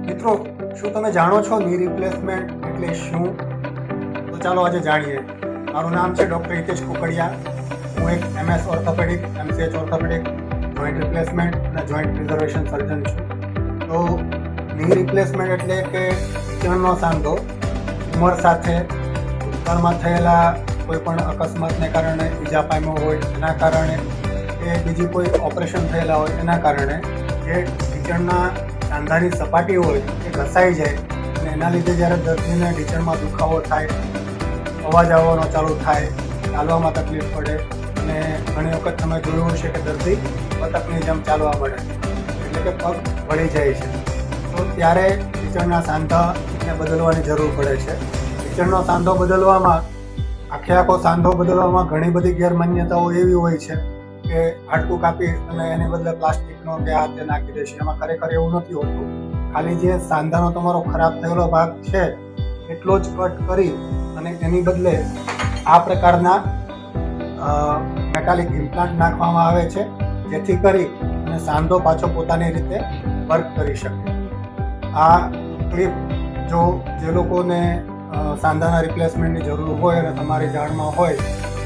મિત્રો, શું તમે જાણો છો ની રિપ્લેસમેન્ટ એટલે શું? તો ચાલો આજે જાણીએ. મારું નામ છે ડૉક્ટર હિતેશ કુકડિયા. હું એક MS orthopaedic, MCH orthopaedic, joint replacement અને જોઈન્ટ પ્રિઝર્વેશન સર્જન છું. તો ની રિપ્લેસમેન્ટ એટલે કે ઘૂંટણનો સાંધો ઉંમર સાથે ભૂતકાળમાં થયેલા કોઈ પણ અકસ્માતને કારણે ઈજા પામ્યો હોય, એના કારણે કે બીજી કોઈ ઓપરેશન થયેલા હોય એના કારણે જે ઢીંચણના સાંધાની સપાટી હોય એ ઘસાઈ જાય અને એના લીધે જ્યારે દર્દીને ઢીંચણમાં દુખાવો થાય, અવાજ આવવાનો ચાલુ થાય, ચાલવામાં તકલીફ પડે અને ઘણી વખત તમે જોયું હશે કે દર્દી બતકની જેમ ચાલવા મળે, એટલે કે પગ વળી જાય છે. તો ત્યારે ઢીંચણના સાંધાને બદલવાની જરૂર પડે છે. ઢીંચણનો સાંધો બદલવામાં, આખો સાંધો બદલવામાં ઘણી બધી ગેરમાન્યતાઓ એવી હોય છે કે હાડકું કાપી અને એની બદલે પ્લાસ્ટિકનો કે હાથે નાખી દેશે. એમાં ખરેખર એવું નથી હોતું. ખાલી જે સાંધાનો તમારો ખરાબ થયેલો ભાગ છે એટલો જ કટ કરી અને એની બદલે આ પ્રકારના મેટાલિક ઇમ્પ્લાન્ટ નાખવામાં આવે છે, જેથી કરી અને સાંધો પાછો પોતાની રીતે વર્ક કરી શકે. આ ક્લિપ જો જે લોકોને સાંધાના રિપ્લેસમેન્ટની જરૂર હોય અને તમારી જાણમાં હોય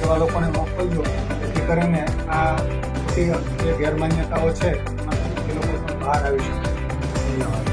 એવા લોકોને મોકલજો, જેથી કરીને આ જે ગેરમાન્યતાઓ છે એમાંથી એ લોકો પણ બહાર આવી શકે. ધન્યવાદ.